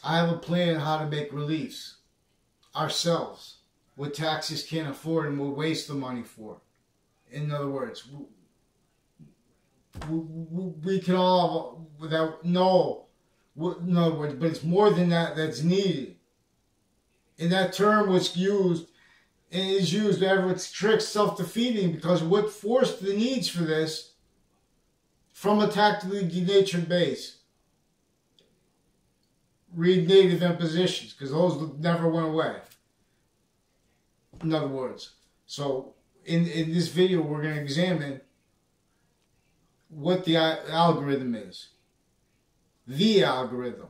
I have a plan how to make reliefs ourselves. What taxes can't afford and we'll waste the money for. In other words, we can all, without, no, in other words, but it's more than that that's needed. And that term was used, and is used whenever it's trick self-defeating, because what forced the needs for this from a tactically denatured base? Read native impositions, because those never went away. In other words, so in this video we're going to examine what the algorithm is. The algorithm.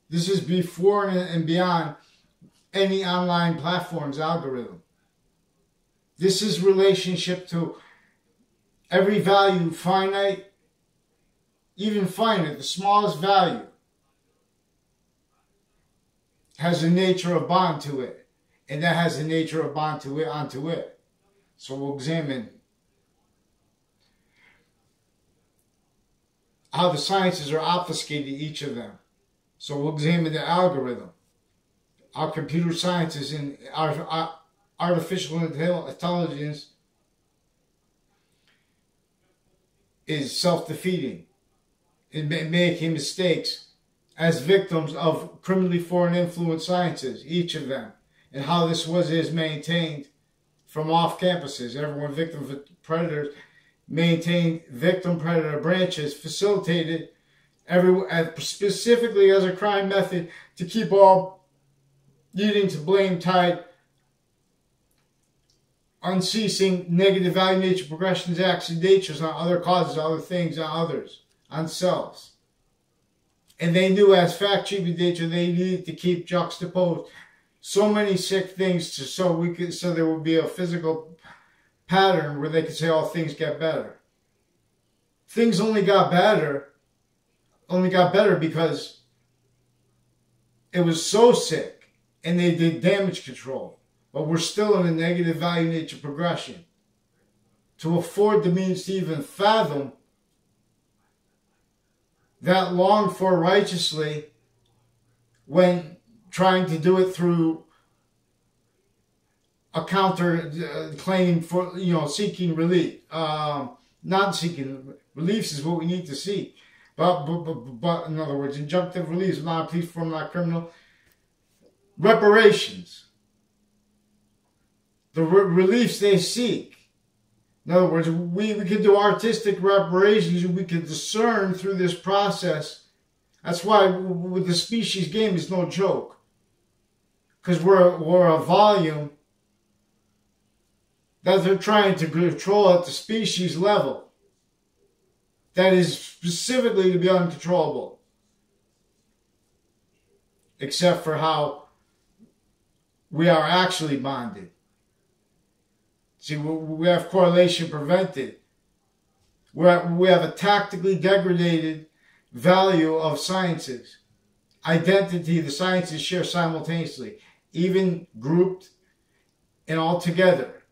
This is before and beyond any online platform's algorithm. This is relationship to every value, finite, even finite, the smallest value, has a nature of bond to it. And that has a nature of bond to it, onto it. So we'll examine how the sciences are obfuscated, each of them. So we'll examine the algorithm. Our computer sciences and our artificial intelligence is self-defeating and making mistakes as victims of criminally foreign influence sciences, each of them, and how this is maintained from off campuses. Everyone victim of predators, maintained victim-predator branches, facilitated specifically as a crime method to keep all needing to blame tied unceasing negative value nature progressions, acts, and natures on other causes, other things, on others, on selves. And they knew as fact treatment nature they needed to keep juxtaposed so many sick things so there would be a physical pattern where they could say, oh, things get better. Things only got better because it was so sick and they did damage control. But we're still in a negative value nature progression. To afford the means to even fathom that longed for righteously when trying to do it through a counter claim for, seeking relief. Not seeking reliefs is what we need to seek. But in other words, injunctive reliefs, not police form, not criminal. Reparations. The reliefs they seek. In other words, we can do artistic reparations. We can discern through this process. That's why with the species game, it's no joke. Because we're a volume that they're trying to control at the species level. That is specifically to be uncontrollable. Except for how we are actually bonded. See, we have correlation prevented. We have a tactically degraded value of sciences. Identity, the sciences share simultaneously, even grouped and all together.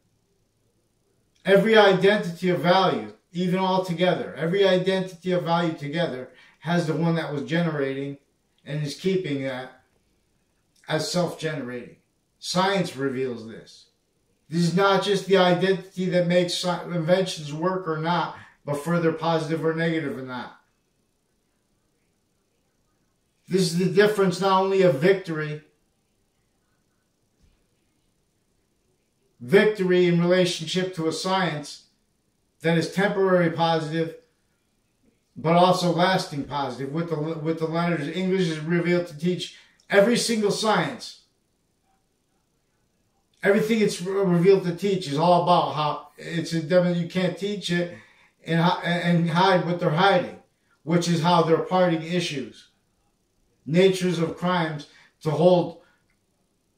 Every identity of value, even all together, every identity of value together has the one that was generating and is keeping that as self-generating. Science reveals this. This is not just the identity that makes inventions work or not, but further positive or negative or not. This is the difference not only of victory in relationship to a science that is temporary positive, but also lasting positive. With the letters, English is revealed to teach every single science. Everything it's revealed to teach is all about how it's a devil. You can't teach it and hide what they're hiding, which is how they're parting issues, natures of crimes to hold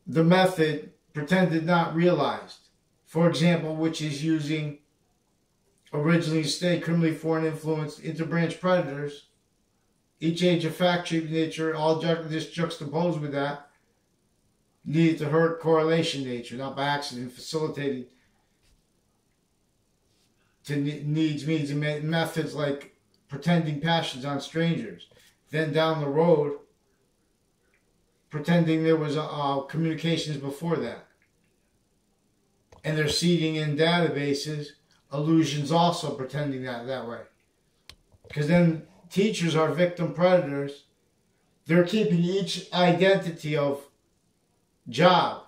the method pretended not realized. For example, which is using originally state criminally foreign influenced interbranch predators. Each age of fact treatment nature, all just juxtaposed with that. Needed to hurt correlation nature, not by accident, facilitated to needs, means, and methods like pretending passions on strangers. Then down the road, pretending there was communications before that. And they're seeding in databases illusions also, pretending that way. Because then teachers are victim predators. They're keeping each identity of job,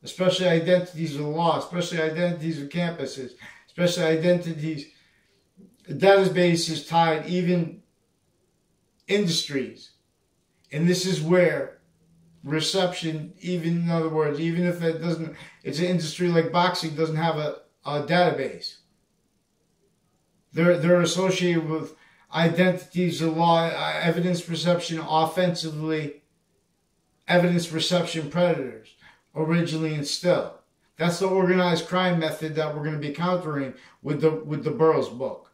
especially identities of the law, especially identities of campuses, especially identities, databases tied, even industries. And this is where reception, even in other words, even if it doesn't, it's an industry like boxing, doesn't have a database. They're associated with identities of law, evidence perception, offensively, evidence perception predators, originally and still. That's the organized crime method that we're going to be countering with the Burroughs book.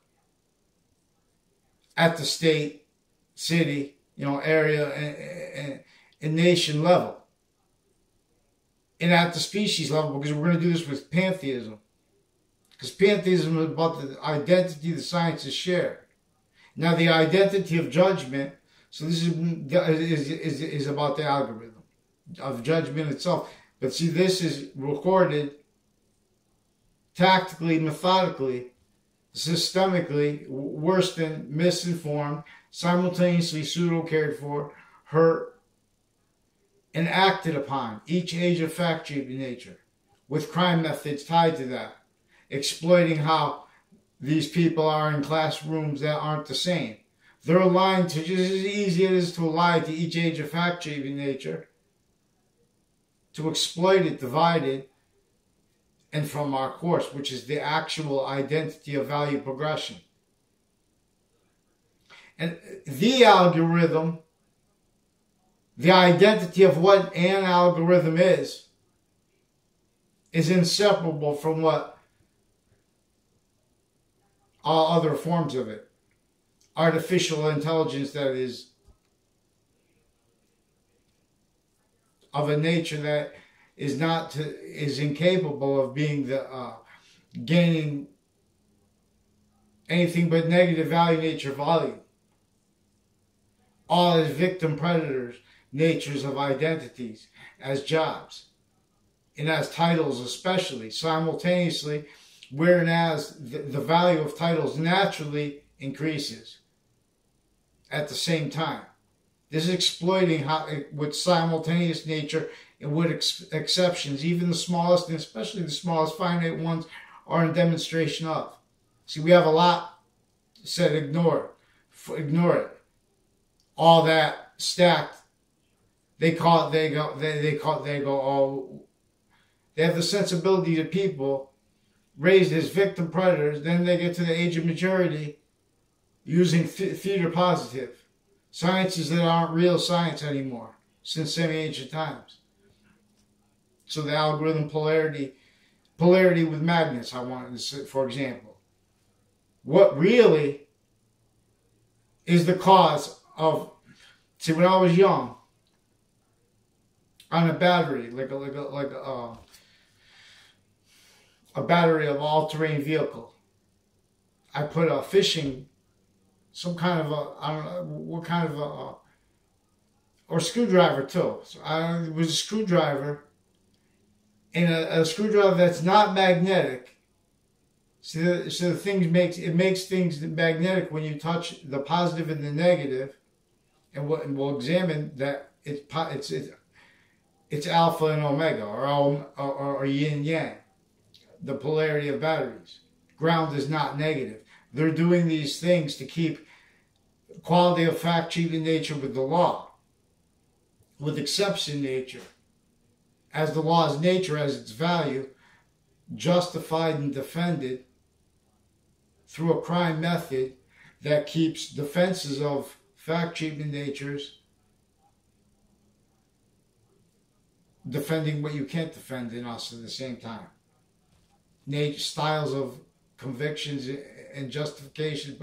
At the state, city, area, and nation level. And at the species level, because we're going to do this with pantheism. Because pantheism is about the identity the sciences share. Now the identity of judgment, so this is about the algorithm of judgment itself. But see, this is recorded tactically, methodically, systemically, worse than misinformed, simultaneously pseudo-cared for, hurt, and acted upon, each age of fact-shaping nature, with crime methods tied to that, exploiting how these people are in classrooms that aren't the same. They're aligned to, just as easy as it is to lie to each age of fact-shaping nature, to exploit it, divide it, and from our course, which is the actual identity of value progression. And the algorithm, the identity of what an algorithm is inseparable from what all other forms of it. Artificial intelligence that is of a nature that is incapable of being gaining anything but negative value, nature, value. All as victim predators, natures of identities, as jobs, and as titles especially, simultaneously, whereas the value of titles naturally increases at the same time. This is exploiting how, with simultaneous nature and with exceptions, even the smallest, and especially the smallest finite ones, are in demonstration of. See, we have a lot said ignore it. All that stacked, they have the sensibility to people raised as victim predators. Then they get to the age of maturity using theater positive sciences that aren't real science anymore since semi-ancient times. So the algorithm polarity with magnets, I wanted to say, for example. What really is the cause of, see, when I was young, on a battery, like a battery of all-terrain vehicle, I put a fishing, some kind of I don't know what kind of or screwdriver too. So it was a screwdriver, and a screwdriver that's not magnetic. So the thing makes things magnetic when you touch the positive and the negative, and we'll examine that it's alpha and omega, or yin yang, the polarity of batteries. Ground is not negative. They're doing these things to keep quality of fact-shaping nature with the law, with exception nature, as the law's nature, as its value, justified and defended through a crime method that keeps defenses of fact-shaping natures defending what you can't defend in us at the same time. Styles of convictions and justification,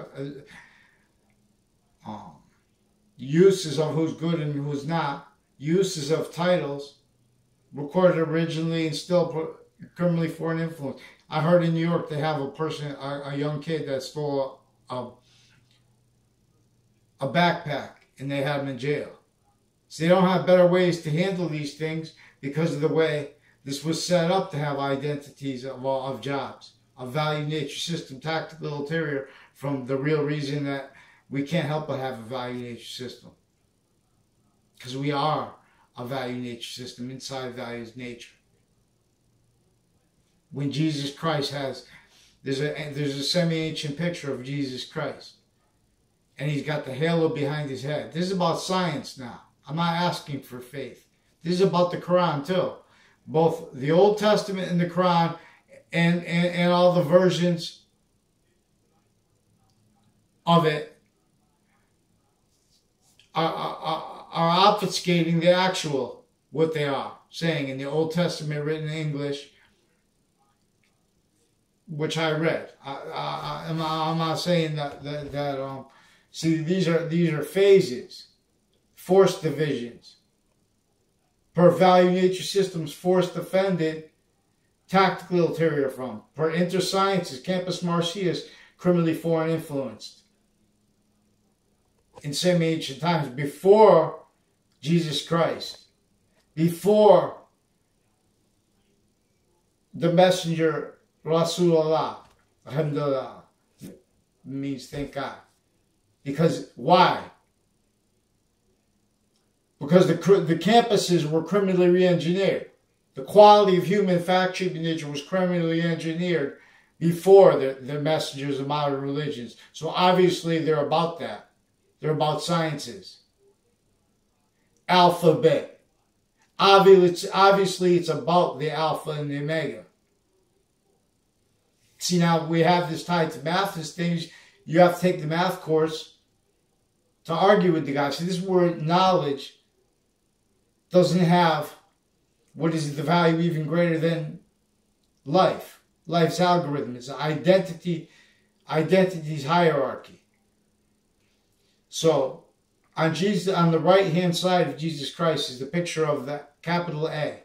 uses of who's good and who's not, uses of titles, recorded originally and still criminally foreign influence. I heard in New York they have a young kid that stole a backpack, and they had him in jail. So they don't have better ways to handle these things because of the way this was set up to have identities of jobs, a value nature system, tactical ulterior, from the real reason that we can't help but have a value nature system. Because we are a value nature system. Inside values nature. When Jesus Christ there's a semi-ancient picture of Jesus Christ. And he's got the halo behind his head. This is about science now. I'm not asking for faith. This is about the Quran too. Both the Old Testament and the Quran and all the versions of it are obfuscating the actual, what they are saying in the Old Testament written in English, which I read. I'm not saying that see, these are phases, forced divisions. Per value nature systems, forced offended, tactically ulterior from. Per intersciences, campus martias, criminally foreign influenced. In semi-ancient times, before Jesus Christ, before the messenger Rasulullah, alhamdulillah, means thank God. Because why? Because the campuses were criminally re-engineered. The quality of human fact-shaping nature was criminally engineered before the messengers of modern religions. So obviously they're about that. They're about sciences. Alphabet. Obviously it's about the alpha and the omega. See, now we have this tied to math, this things. You have to take the math course to argue with the guy. See, this is where knowledge doesn't have, what is the value even greater than life? Life's algorithm. It's identity's hierarchy. So, on the right-hand side of Jesus Christ is the picture of the capital A.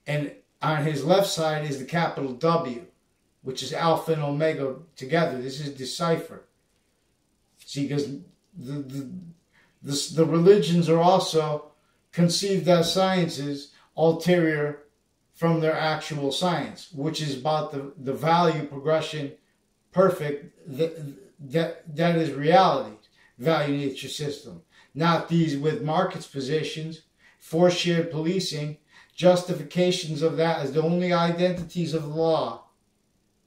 And on his left side is the capital W, which is Alpha and Omega together. This is decipher. See, because the religions are also conceived as sciences ulterior from their actual science, which is about the value progression perfect that is reality, value nature system. Not these with markets positions, forced shared policing, justifications of that as the only identities of the law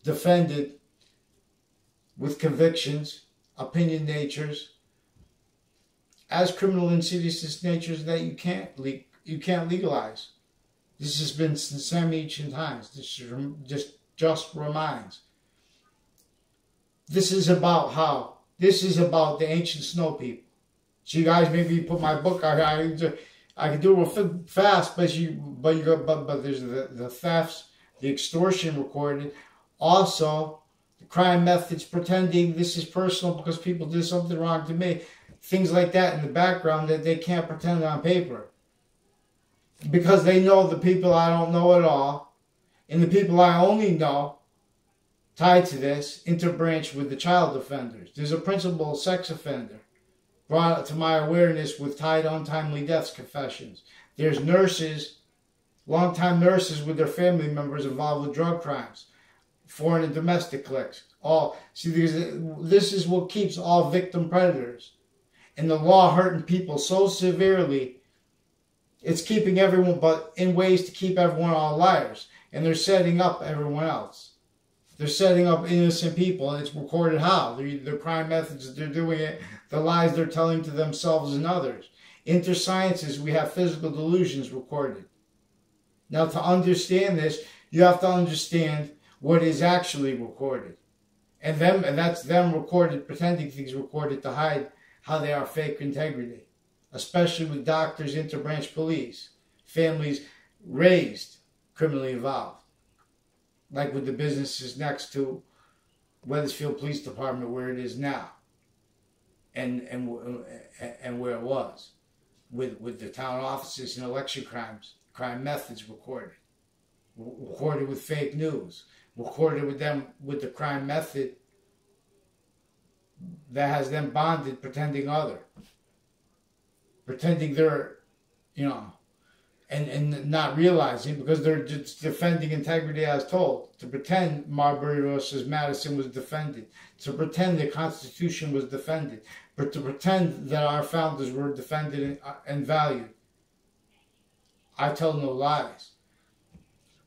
defended with convictions, opinion natures, as criminal insidious natures that you can't legalize. This has been since semi-ancient times. This just reminds. This is about the ancient snow people. So you guys, maybe put my book out here. I can do it real fast, but there's the thefts, the extortion recorded, also the crime methods, pretending this is personal because people did something wrong to me, things like that in the background that they can't pretend on paper, because they know the people I don't know at all, and the people I only know tied to this interbranch with the child offenders. There's a principal sex offender brought to my awareness with tied untimely deaths confessions. There's nurses, longtime nurses with their family members involved with drug crimes, foreign and domestic clicks. This is what keeps all victim predators and the law hurting people so severely. It's keeping everyone, but in ways to keep everyone all liars. And they're setting up everyone else. They're setting up innocent people, and it's recorded how. The crime methods they're doing it, the lies they're telling to themselves and others. Intersciences, we have physical delusions recorded. Now, to understand this, you have to understand what is actually recorded. And that's them recorded, pretending things recorded to hide how they are fake integrity. Especially with doctors, interbranch police, families raised criminally involved. Like with the businesses next to Weathersfield Police Department, where it is now, and where it was, with the town offices and election crime methods recorded with fake news, recorded with them with the crime method that has them bonded, pretending other. pretending they're, you know, and not realizing, because they're just defending integrity as told, to pretend Marbury versus Madison was defended, to pretend the Constitution was defended, but to pretend that our founders were defended and valued. I tell no lies.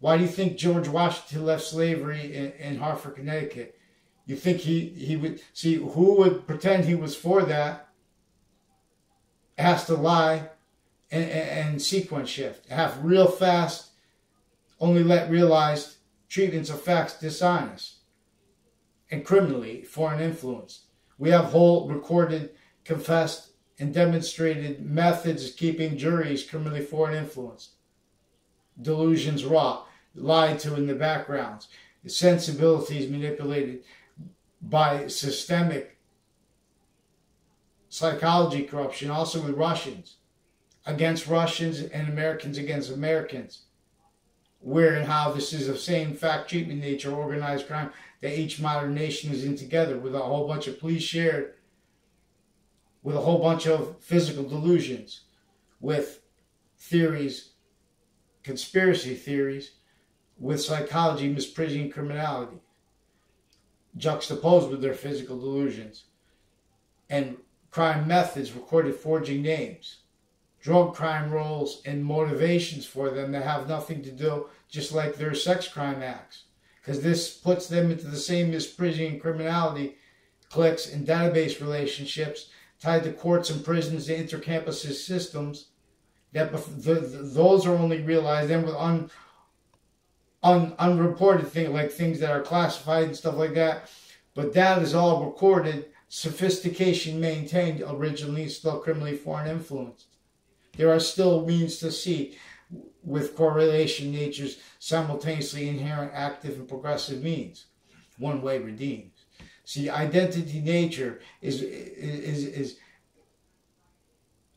Why do you think George Washington left slavery in Hartford, Connecticut? You think he would, see, who would pretend he was for that has to lie and sequence shift, have real fast, only let realized treatments of facts dishonest and criminally foreign influenced. We have whole recorded, confessed, and demonstrated methods of keeping juries criminally foreign influenced. Delusions wrought, lied to in the backgrounds, sensibilities manipulated by systemic psychology corruption, also with Russians, against Russians and Americans against Americans, where and how this is the same fact treatment nature, organized crime that each modern nation is in together, with a whole bunch of police shared, with a whole bunch of physical delusions, with theories, conspiracy theories, with psychology misprision criminality, juxtaposed with their physical delusions, and crime methods recorded forging names, drug crime roles and motivations for them that have nothing to do, just like their sex crime acts, because this puts them into the same misprision criminality cliques and database relationships tied to courts and prisons and intercampus systems, that those are only realized then with unreported things, like things that are classified and stuff like that. But that is all recorded, sophistication maintained, originally still criminally foreign influenced. There are still means to see with correlation natures simultaneously inherent active and progressive means. One way redeemed. See, identity nature is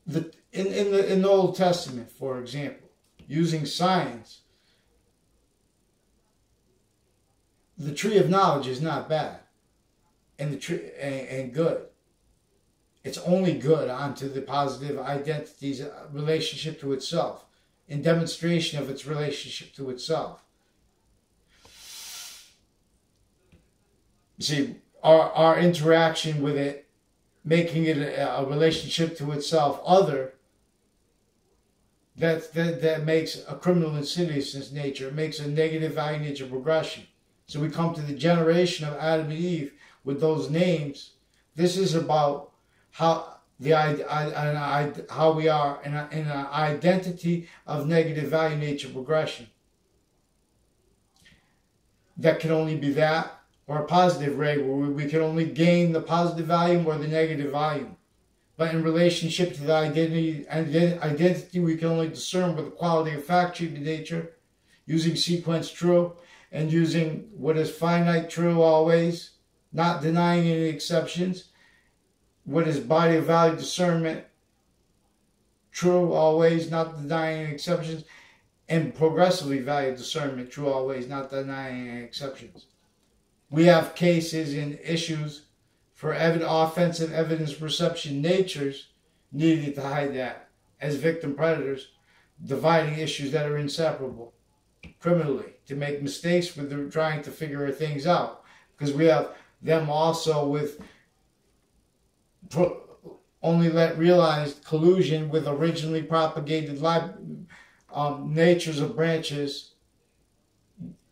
the in the Old Testament, for example, using science. The tree of knowledge is not bad, and the tree and good. It's only good onto the positive identity's relationship to itself, in demonstration of its relationship to itself. See, our interaction with it, making it a relationship to itself other, that makes a criminal insidiousness nature, makes a negative value nature progression. So we come to the generation of Adam and Eve with those names. This is about how we are in an identity of negative value nature progression. That can only be that, or a positive ray, where we can only gain the positive volume or the negative volume. But in relationship to the identity we can only discern with the quality of fact treatment nature, using sequence true, and using what is finite true always, not denying any exceptions, what is body of value discernment true always, not denying any exceptions, and progressively valued discernment true always, not denying any exceptions. We have cases and issues for offensive evidence perception natures needed to hide that as victim predators, dividing issues that are inseparable criminally, to make mistakes with trying to figure things out, because we have them also with only let realized collusion with originally propagated natures of branches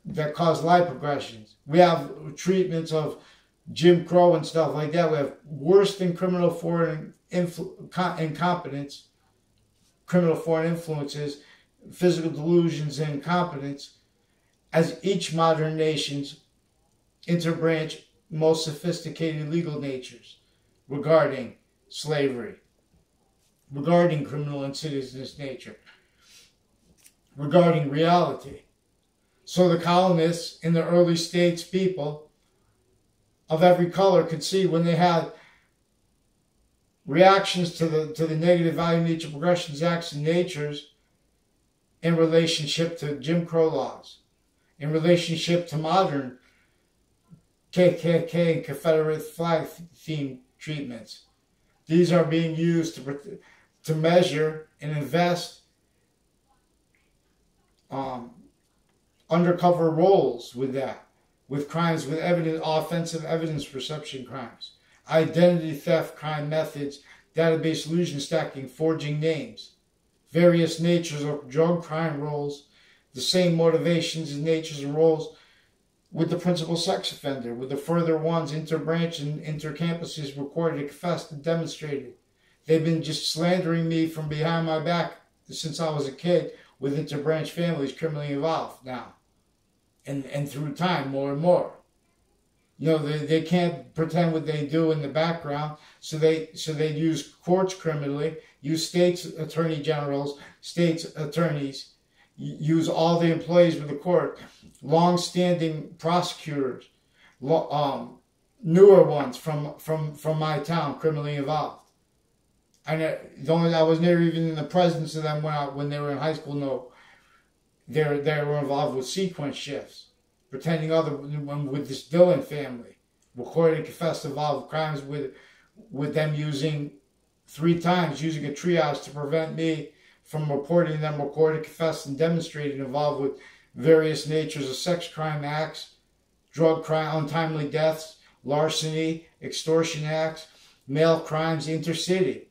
that cause life progressions. We have treatments of Jim Crow and stuff like that. We have worse than criminal foreign incompetence, criminal foreign influences, physical delusions and incompetence, as each modern nation's interbranch most sophisticated legal natures regarding slavery, regarding criminal insidiousness nature, regarding reality. So the colonists in the early states, people of every color, could see when they had reactions to the negative value nature progressions, acts, and natures in relationship to Jim Crow laws, in relationship to modern KKK and Confederate flag theme treatments. These are being used to measure and invest undercover roles with that, with crimes with evidence, offensive evidence perception crimes, identity theft crime methods, database illusion stacking, forging names, various natures of drug crime roles, the same motivations and natures and roles with the principal sex offender, with the further ones interbranch and intercampuses recorded, confessed, and demonstrated. They've been just slandering me from behind my back since I was a kid, with interbranch families criminally involved now. And through time, more and more. You know, they can't pretend what they do in the background, so they use courts criminally, use states attorney generals, states attorneys, use all the employees with the court, long-standing prosecutors, newer ones from my town, criminally involved. And I was never even in the presence of them when they were in high school. No, they were involved with sequence shifts, pretending with this Dillon family, recorded and confessed involved crimes with them using 3 times using a triage to prevent me from reporting them recorded, confessed, and demonstrated involved with various natures of sex crime acts, drug crime, untimely deaths, larceny, extortion acts, mail crimes, intercity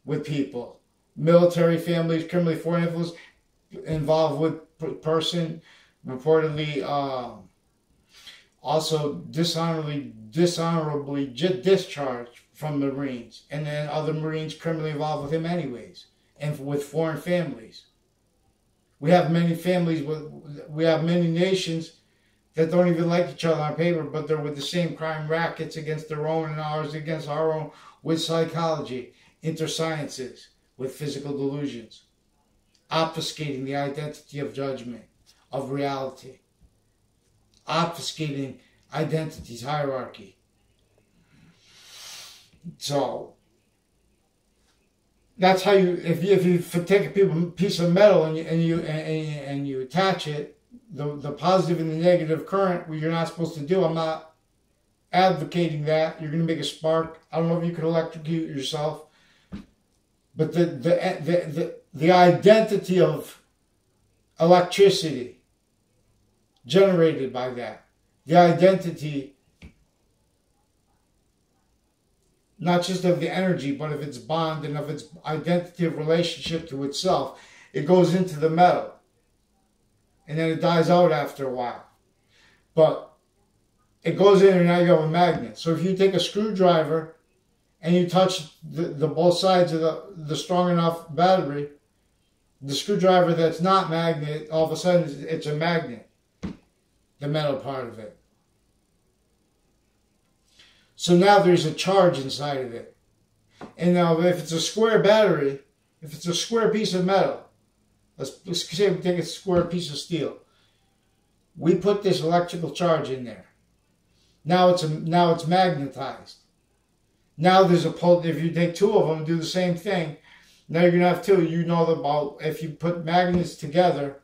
with people, military families, criminally foreign influence, involved with person reportedly also dishonorably discharged from the Marines, and then other Marines criminally involved with him anyways, and with foreign families. We have many families, we have many nations that don't even like each other on paper, but they're with the same crime rackets against their own and ours against our own, with psychology, intersciences, with physical delusions, obfuscating the identity of judgment, of reality, obfuscating identity's hierarchy. So that's how you, if you take a piece of metal and you attach it, the positive and the negative current, what you're not supposed to do. I'm not advocating that. You're going to make a spark. I don't know if you could electrocute yourself, but the identity of electricity generated by that, the identity not just of the energy, but of its bond and of its identity of relationship to itself. It goes into the metal, and then it dies out after a while. But it goes in, and now you have a magnet. So if you take a screwdriver and you touch the both sides of the strong enough battery, the screwdriver that's not magnet, all of a sudden it's a magnet, the metal part of it. So now there's a charge inside of it. And now if it's a square battery, if it's a square piece of metal, let's say we take a square piece of steel, we put this electrical charge in there. Now it's magnetized. Now there's a pull. If you take 2 of them and do the same thing, now you're gonna have 2. You know about if you put magnets together,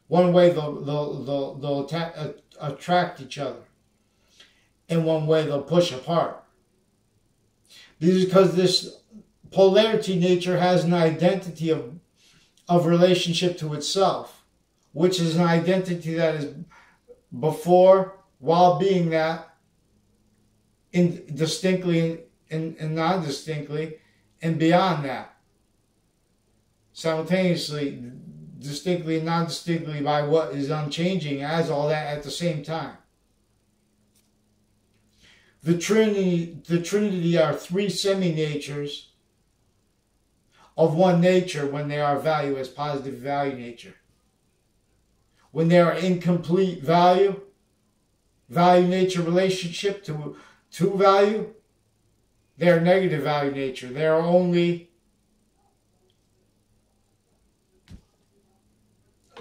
one way they'll attract each other, and one way they'll push apart. This is because this polarity nature has an identity of relationship to itself, which is an identity that is before, while being that, distinctly and non-distinctly, and beyond that. Simultaneously, distinctly and non-distinctly by what is unchanging as all that at the same time. The Trinity are 3 semi-natures of one nature when they are value as positive value nature. When they are incomplete value nature relationship to value, they are negative value nature. They are only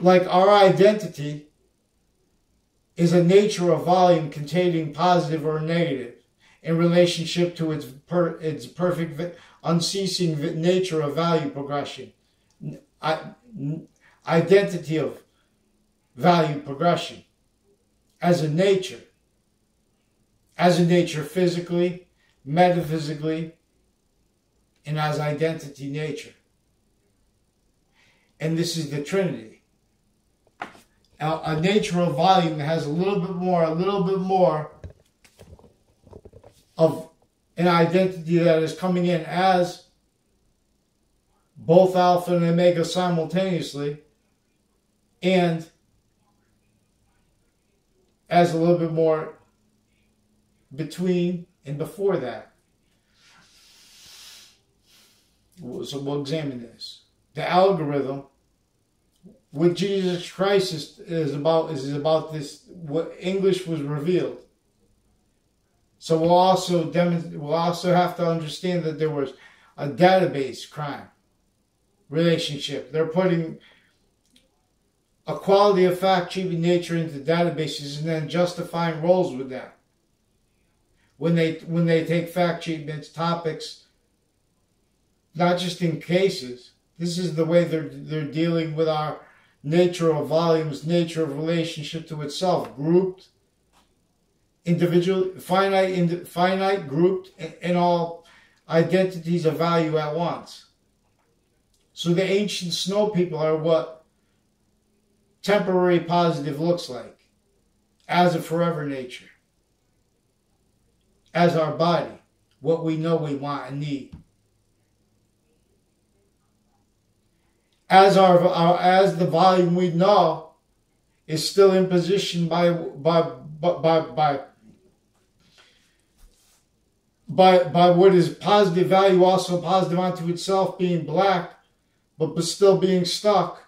like our identity is a nature of volume containing positive or negative in relationship to its perfect, unceasing nature of value progression. Identity of value progression as a nature physically, metaphysically, and as identity nature. And this is the Trinity. A natural volume has a little bit more of an identity that is coming in as both alpha and omega simultaneously, and as a little bit more between and before that. So we'll examine this. The algorithm with Jesus Christ is about this, what English was revealed. So we'll also have to understand that there was a database crime relationship. They're putting a quality of fact achieving nature into databases and then justifying roles with them. When they take fact treatments, topics, not just in cases. This is the way they're dealing with our nature of volumes, nature of relationship to itself, grouped, individual, finite, grouped, and all identities of value at once. So the ancient snow people are what temporary positive looks like as a forever nature, as our body, what we know we want and need. As the volume we know is still in position by what is positive value, also positive unto itself, being black, but still being stuck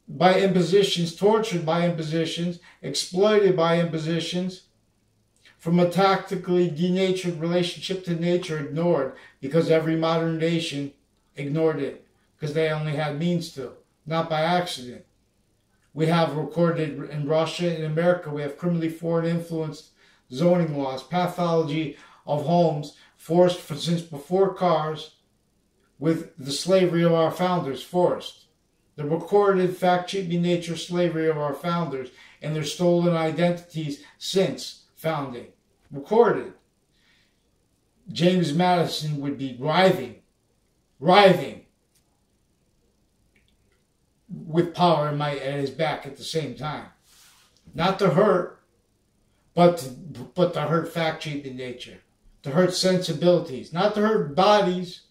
by impositions, tortured by impositions, exploited by impositions, from a tactically denatured relationship to nature, ignored, because every modern nation ignored it, because they only had means to, not by accident. We have recorded in Russia and America, we have criminally foreign influenced zoning laws, pathology of homes forced since before cars, with the slavery of our founders forced. The recorded fact-cheating nature slavery of our founders and their stolen identities since founding. Recorded. James Madison would be writhing with power and might at his back at the same time. Not to hurt, but to hurt fact-cheating nature. To hurt sensibilities. Not to hurt bodies,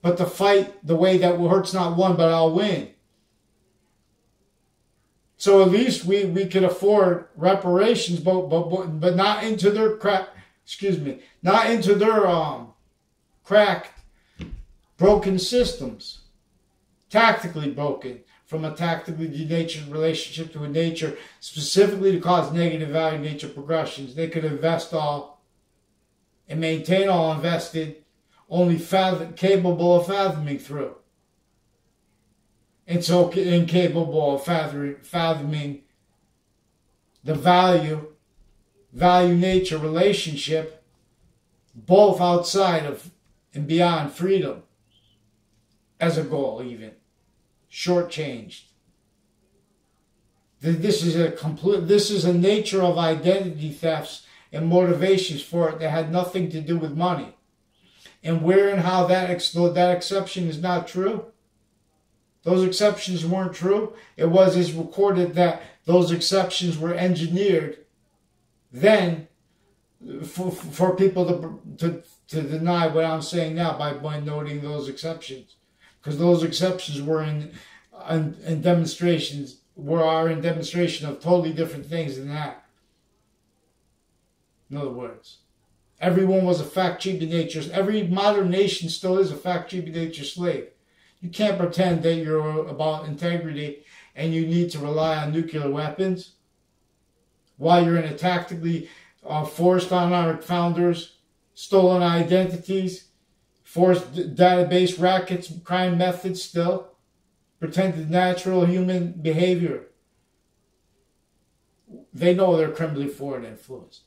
but to fight the way that hurts not one, but I'll win. So at least we could afford reparations, but not into their not into their cracked, broken systems, tactically broken, from a tactically denatured relationship to a nature specifically to cause negative value nature progressions. They could invest all and maintain all invested, only capable of fathoming through. And so incapable of fathoming the value nature relationship, both outside of and beyond freedom as a goal, even shortchanged. This is a nature of identity thefts and motivations for it that had nothing to do with money. And where and how that exception is not true, those exceptions weren't true. It's recorded that those exceptions were engineered then for people to deny what I'm saying now by noting those exceptions. Because those exceptions were in demonstration of totally different things than that. In other words, everyone was a fact-cheating nature. Every modern nation still is a fact-cheating nature slave. You can't pretend that you're about integrity and you need to rely on nuclear weapons while you're in a tactically forced on our founders, stolen identities, forced database rackets, crime methods still, pretended natural human behavior. They know they're criminally foreign influenced.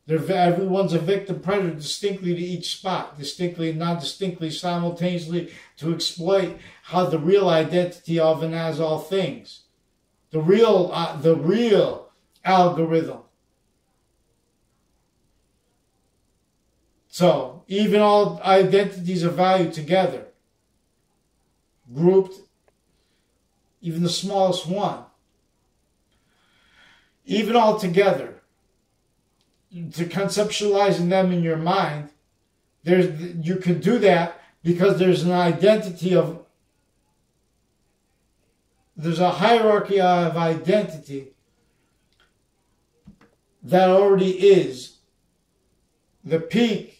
Everyone's a victim predator distinctly to each spot, distinctly and non-distinctly, simultaneously, to exploit how the real identity of and as all things. The real algorithm So, even all identities of value together, grouped, even the smallest one, even all together, to conceptualizing them in your mind, you could do that because there's an identity of, there's a hierarchy of identity that already is the peak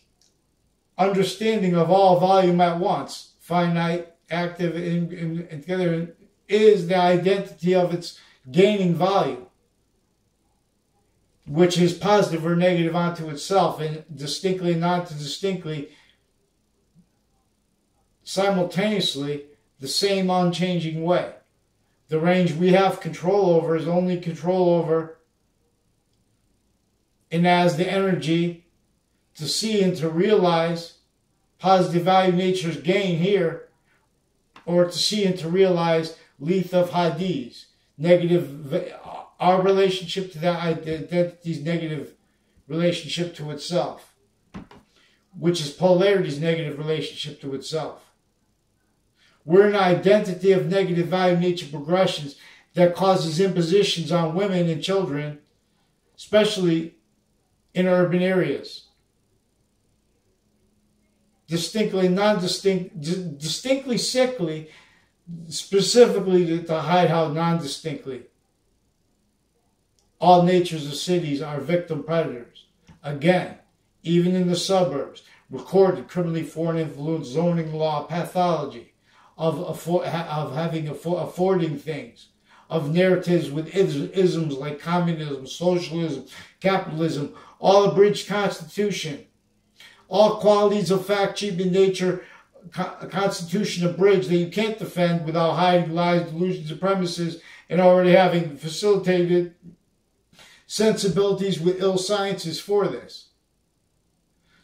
understanding of all volume at once, finite, active, and together, is the identity of its gaining volume, which is positive or negative onto itself, and distinctly and non-distinctly, simultaneously, the same unchanging way. The range we have control over is only control over, and as the energy to see and to realize positive value nature's gain here, or to see and to realize Leth of Hadis, negative, our relationship to that identity's negative relationship to itself, which is polarity's negative relationship to itself. We're an identity of negative value nature progressions that causes impositions on women and children, especially in urban areas. Distinctly distinctly sickly, specifically to hide how non-distinctly. All natures of cities are victim predators. Again, even in the suburbs, recorded criminally foreign influence, zoning law, pathology, affording things, of narratives with isms like communism, socialism, capitalism, all abridged constitution, all qualities of fact, cheap in nature, constitution abridged that you can't defend without hiding lies, delusions, and premises, and already having facilitated sensibilities with ill sciences for this.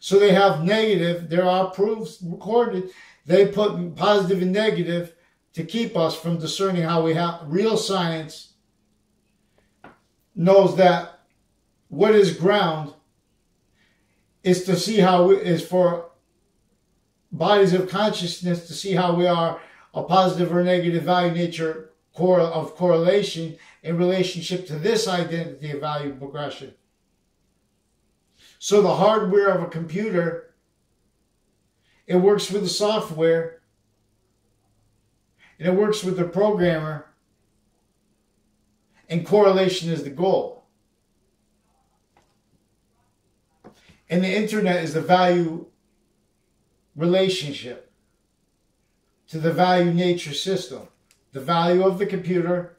So they have negative, there are proofs recorded, they put positive and negative to keep us from discerning how we have. Real science knows that what is ground is to see how is for bodies of consciousness to see how we are a positive or negative value nature of correlation in relationship to this identity of value progression. So the hardware of a computer, it works with the software, and it works with the programmer, and correlation is the goal. And the internet is the value relationship to the value nature system. The value of the computer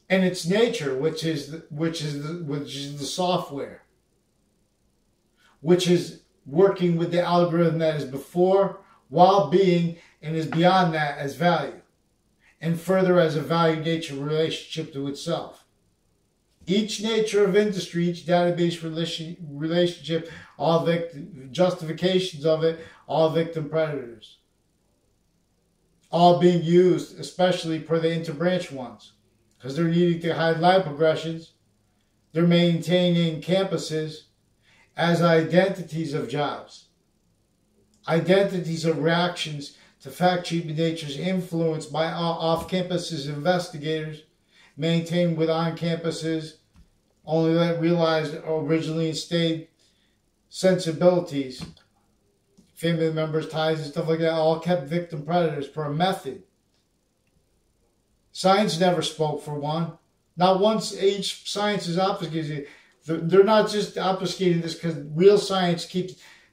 and its nature, which is the software, which is working with the algorithm that is before, while being, and is beyond that as value, and further as a value nature relationship to itself. Each nature of industry, each database relationship, all justifications of it, all victim predators. All being used, especially for the interbranch ones, because they're needing to hide line progressions. They're maintaining campuses as identities of jobs, identities of reactions to fact-cheap nature's influence by off-campuses investigators, maintained with on-campuses, only realized originally stayed sensibilities, family members, ties, and stuff like that, all kept victim predators for a method. Science never spoke for one. Not once each science is obfuscated. They're not just obfuscating this because real science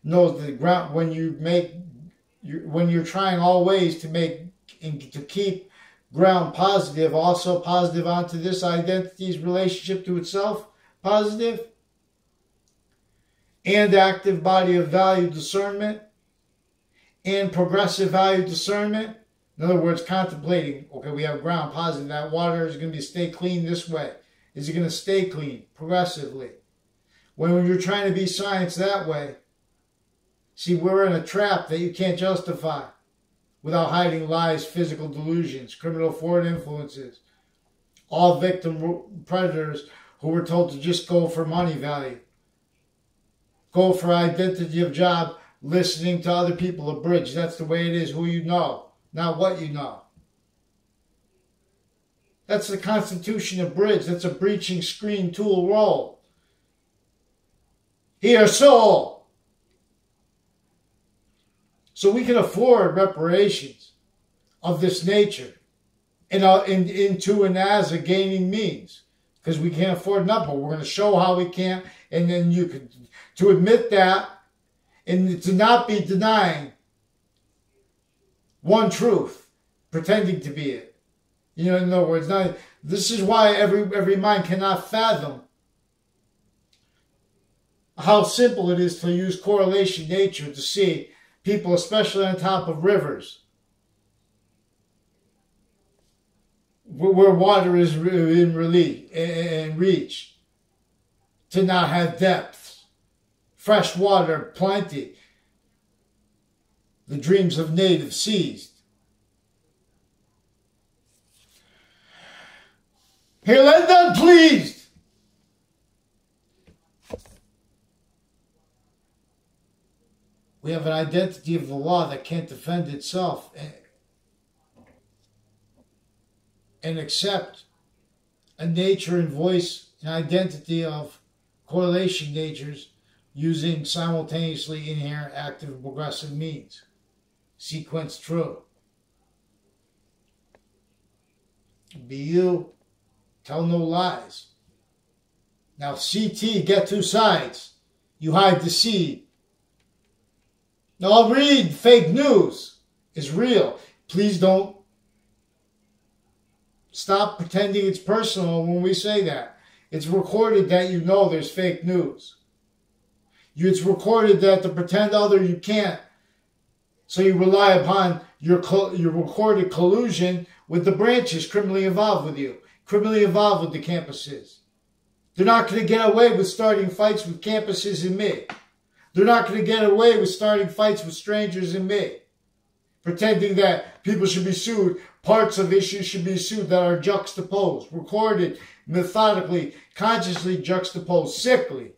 knows the ground when you're trying all ways to keep ground positive, also positive onto this identity's relationship to itself, positive, and active body of value discernment, and progressive value discernment. In other words, contemplating, okay, we have ground positive, that water is going to stay clean this way. Is it going to stay clean progressively? When you're trying to be science that way, see, we're in a trap that you can't justify without hiding lies, physical delusions, criminal foreign influences, all victim predators who were told to just go for money value. go for identity of job, listening to other people abridged. That's the way it is, who you know, not what you know. That's the Constitution abridged. That's a breaching screen tool role. Here, so we can afford reparations of this nature into and as a gaining means, because we can't afford enough, but we're going to show how we can't, and then you can, to admit that and to not be denying one truth, pretending to be it. You know, in other words, this is why every mind cannot fathom how simple it is to use correlation nature to see people, especially on top of rivers, where water is in relief and reach, to not have depth, fresh water plenty, the dreams of native seized. Here, let them pleased. We have an identity of the law that can't defend itself and accept a nature and voice and identity of correlation natures using simultaneously inherent active and progressive means. Sequence true. Be you. Tell no lies. Now CT, get two sides. You hide the seed. Now I'll read fake news is real. Please don't stop pretending it's personal when we say that. It's recorded that you know there's fake news. It's recorded that to pretend other you can't. So you rely upon your recorded collusion with the branches criminally involved with you, criminally involved with the campuses. They're not going to get away with starting fights with campuses and me. They're not going to get away with starting fights with strangers and me. Pretending that people should be sued, parts of issues should be sued that are juxtaposed, recorded, methodically, consciously juxtaposed, sickly.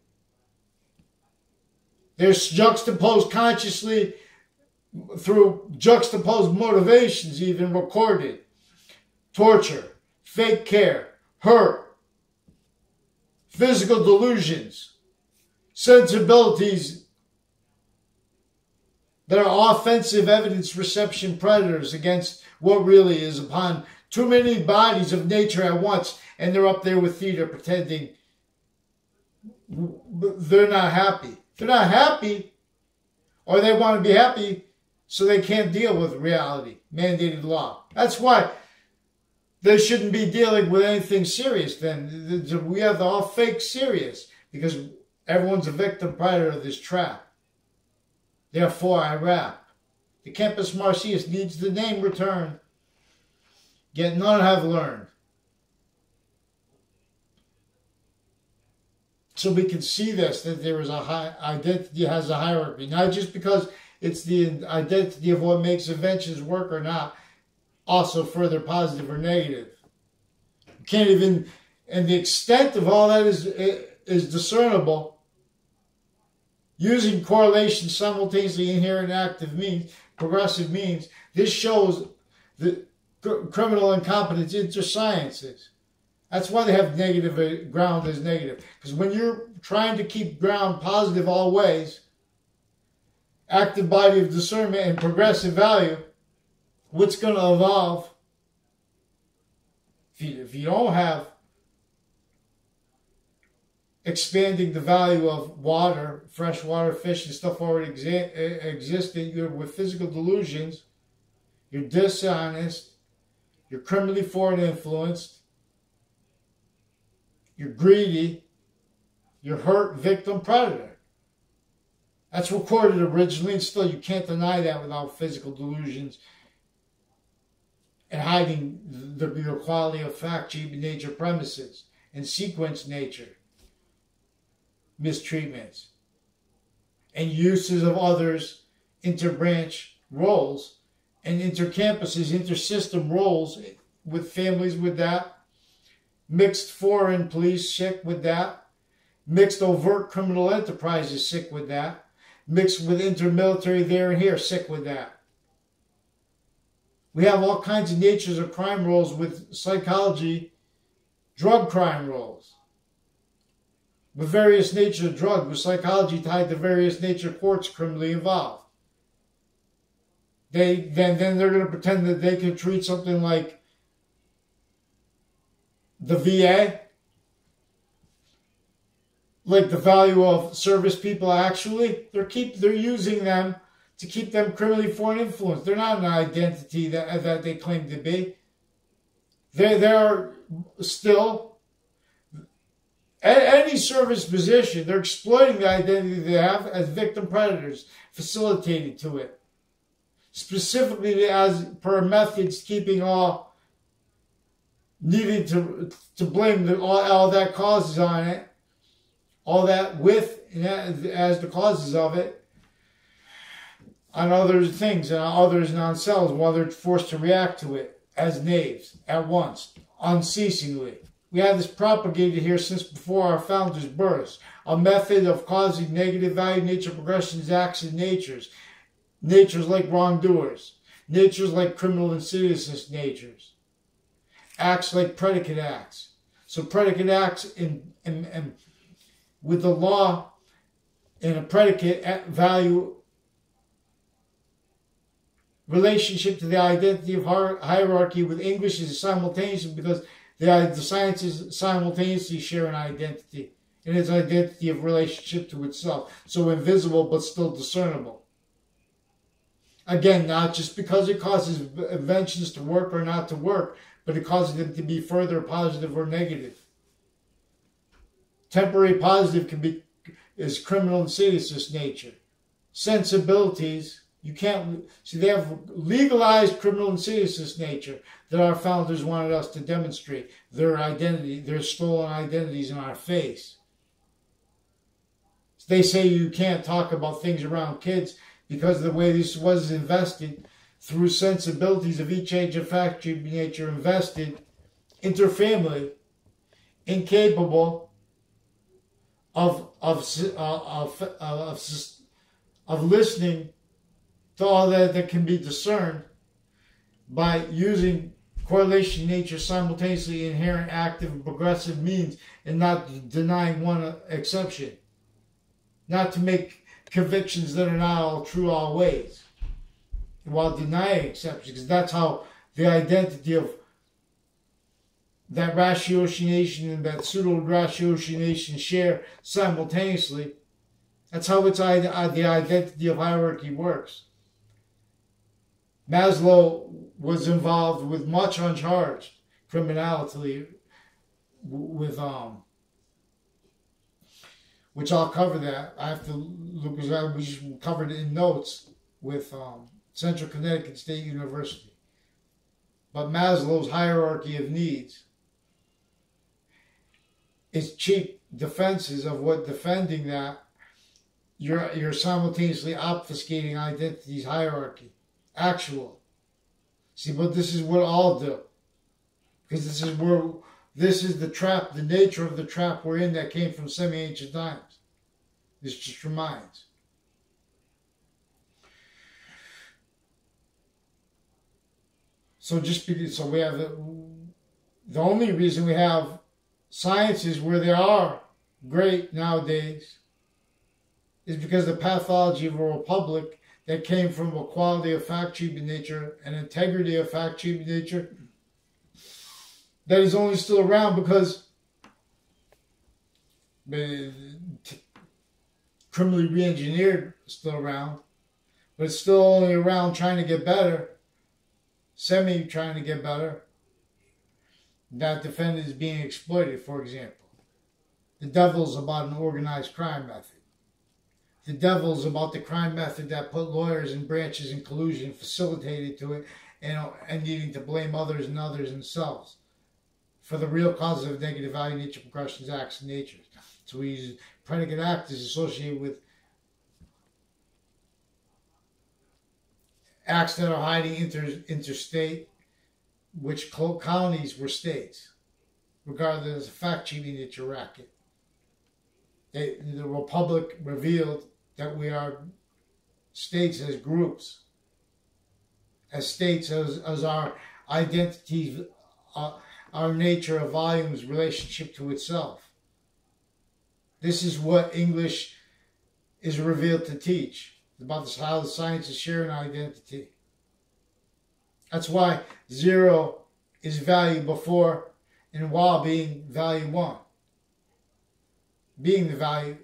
They're juxtaposed consciously through juxtaposed motivations, even recorded. Torture, fake care, hurt, physical delusions, sensibilities that are offensive evidence reception predators against what really is upon too many bodies of nature at once, and they're up there with theater pretending they're not happy. They're not happy, or they want to be happy so they can't deal with reality, mandated law. That's why they shouldn't be dealing with anything serious then. We have the all fake serious, because everyone's a victim predator of this trap. Therefore, I rap. The Campus Marcius needs the name returned, yet none have learned. So we can see this, that there is identity has a hierarchy. Not just because it's the identity of what makes inventions work or not, also further positive or negative. You can't even, and the extent of all that is discernible. Using correlation simultaneously inherent active means, progressive means, this shows the criminal incompetence intersciences. That's why they have negative ground as negative. Because when you're trying to keep ground positive all ways, active body of discernment and progressive value, what's going to evolve? If you don't have expanding the value of water, freshwater fish and stuff already existing, you're with physical delusions, you're dishonest, you're criminally foreign influenced, you're greedy, you're hurt, victim, predator. That's recorded originally, and still you can't deny that without physical delusions and hiding your quality of fact, cheap nature premises, and sequence nature mistreatments, and uses of others, interbranch roles, and intercampuses, intersystem roles with families with that, mixed foreign police chick with that, Mixed overt criminal enterprise is sick with that. Mixed with intermilitary there and here, sick with that. We have all kinds of natures of crime roles with psychology, drug crime roles. With various natures of drug, with psychology tied to various nature of courts criminally involved. Then they're going to pretend that they can treat something like the VA, like the value of service people actually. They're using them to keep them criminally foreign influence. They're not an identity that they claim to be. They're still, at any service position, they're exploiting the identity they have as victim predators, facilitating to it. Specifically as per methods keeping all, needing to blame all that causes on it, all that with as the causes of it, on other things and on others and on selves, while they're forced to react to it as knaves at once, unceasingly. We have this propagated here since before our founders' births, a method of causing negative value nature progressions, acts, and natures like wrongdoers, natures like criminal insidiousness natures, acts like predicate acts. So predicate acts in with the law in a predicate value relationship to the identity of hierarchy with English is simultaneous because the sciences simultaneously share an identity in its identity of relationship to itself. So invisible but still discernible. Again, not just because it causes inventions to work or not to work, but it causes them to be further positive or negative. Temporary positive is criminal insidiousness nature. Sensibilities, you can't, see, they have legalized criminal insidiousness nature that our founders wanted us to demonstrate. Their identity, their stolen identities in our face. They say you can't talk about things around kids because of the way this was invested through sensibilities of each age of fact nature invested, interfamily, incapable of listening to all that can be discerned by using correlation nature simultaneously inherent active and progressive means and not denying one exception. Not to make convictions that are not all true all ways while denying exceptions, because that's how the identity of that ratiocination and that pseudo-ratiocination share simultaneously. That's how the identity of hierarchy works. Maslow was involved with much uncharged criminality with which I'll cover that. I have to look, because we just covered it in notes with Central Connecticut State University. But Maslow's hierarchy of needs is cheap defenses of what defending that you're simultaneously obfuscating identity's hierarchy. Actual. See, but this is what all do. Because this is the trap, the nature of the trap we're in that came from semi-ancient times. This just reminds. So we have the only reason we have sciences where they are great nowadays is because the pathology of a republic that came from a quality of fact-treatment nature and integrity of fact-treatment nature that is only still around because criminally re-engineered is still around, but it's still only around trying to get better, semi-trying to get better. That defendant is being exploited, for example. The devil's about an organized crime method. The devil's about the crime method that put lawyers and branches in collusion, facilitated to it, and needing to blame others and others themselves for the real causes of negative value nature progressions, acts, and natures. So we use predicate act is associated with acts that are hiding interstate, which colonies were states, regardless of fact-cheating nature racket. The Republic revealed that we are states as groups, as states as our identities, our nature of volume's relationship to itself. This is what English is revealed to teach, about how the sciences share an identity. That's why 0 is value before and while being value 1. Being the value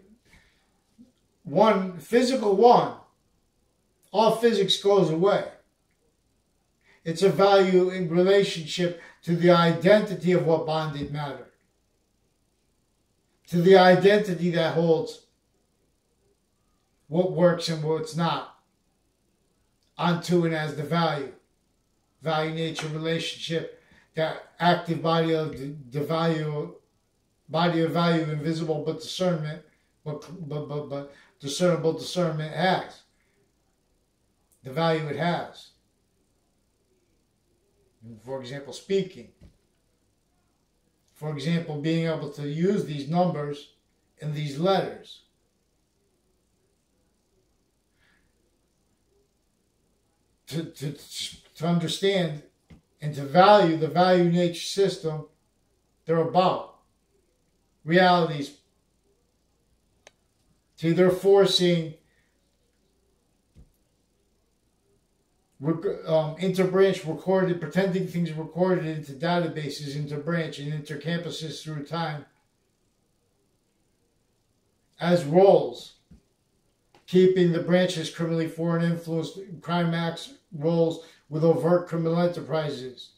1, physical 1, all physics goes away. It's a value in relationship to the identity of what bonded matter. To the identity that holds what works and what's not onto and as the value. Value nature relationship, that active body of the value, body of value, invisible but discernment, but discernible discernment has. The value it has. For example, speaking. For example, being able to use these numbers and these letters. To understand and to value the value nature system they're about. Realities. See, they're forcing interbranch recorded, pretending things recorded into databases, interbranch and intercampuses through time as roles, keeping the branches criminally foreign influenced crime acts roles with overt criminal enterprises,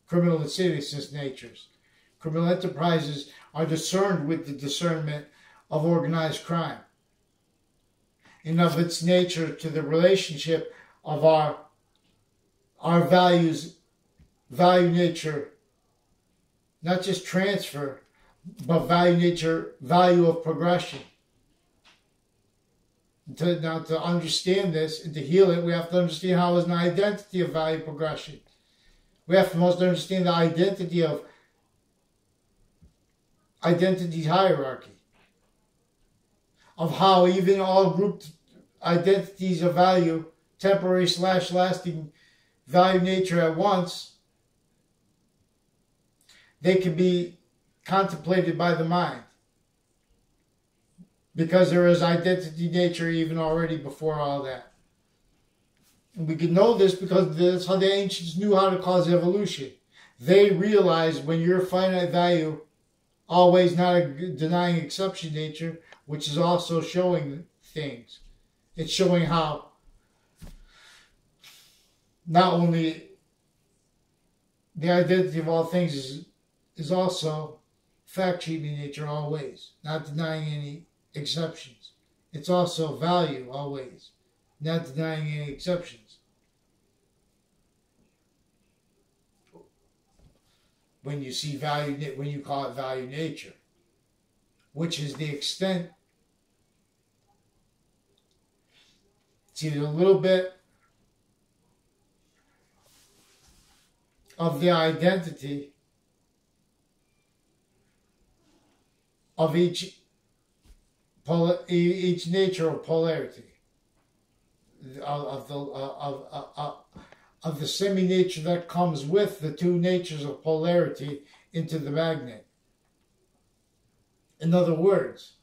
criminal insidious natures. Criminal enterprises are discerned with the discernment of organized crime and of its nature to the relationship of our values, value nature, not just transfer, but value nature, value of progression. To understand this and to heal it, we have to understand how is an identity of value progression. We have to most understand the identity of identity hierarchy. Of how even all grouped identities of value, temporary / lasting value nature at once, they can be contemplated by the mind. Because there is identity nature even already before all that. And we can know this because that's how the ancients knew how to cause evolution. They realized when you're finite value, always not denying exception nature, which is also showing things. It's showing how not only the identity of all things is also fact sheet in nature always, not denying any exceptions. It's also value always, not denying any exceptions. When you see value, when you call it value nature, which is the extent. It's either a little bit of the identity of each nature of polarity, of the semi-nature that comes with the two natures of polarity into the magnet. In other words,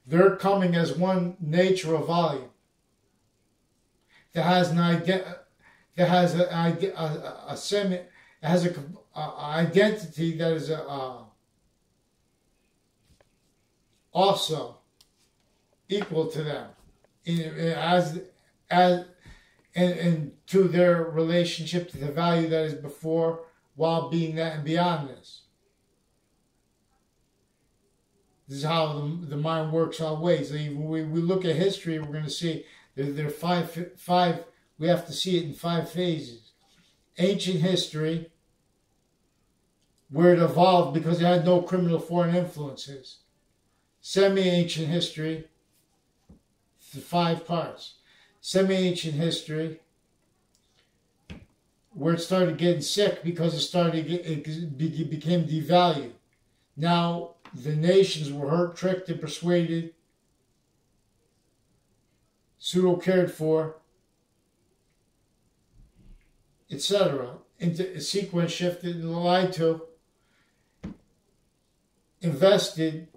they're coming as one nature of volume that has an identity that is also equal to them and to their relationship to the value that is before, while being that and beyond this. This is how the mind works always. When we look at history, we're going to see there are five. We have to see it in 5 phases. Ancient history, where it evolved because it had no criminal foreign influences. Semi-ancient history, the 5 parts. Semi-ancient history, where it started getting sick because it became devalued. Now the nations were hurt, tricked, and persuaded, pseudo-cared for, etc. Into a sequence shifted and lied to, invested,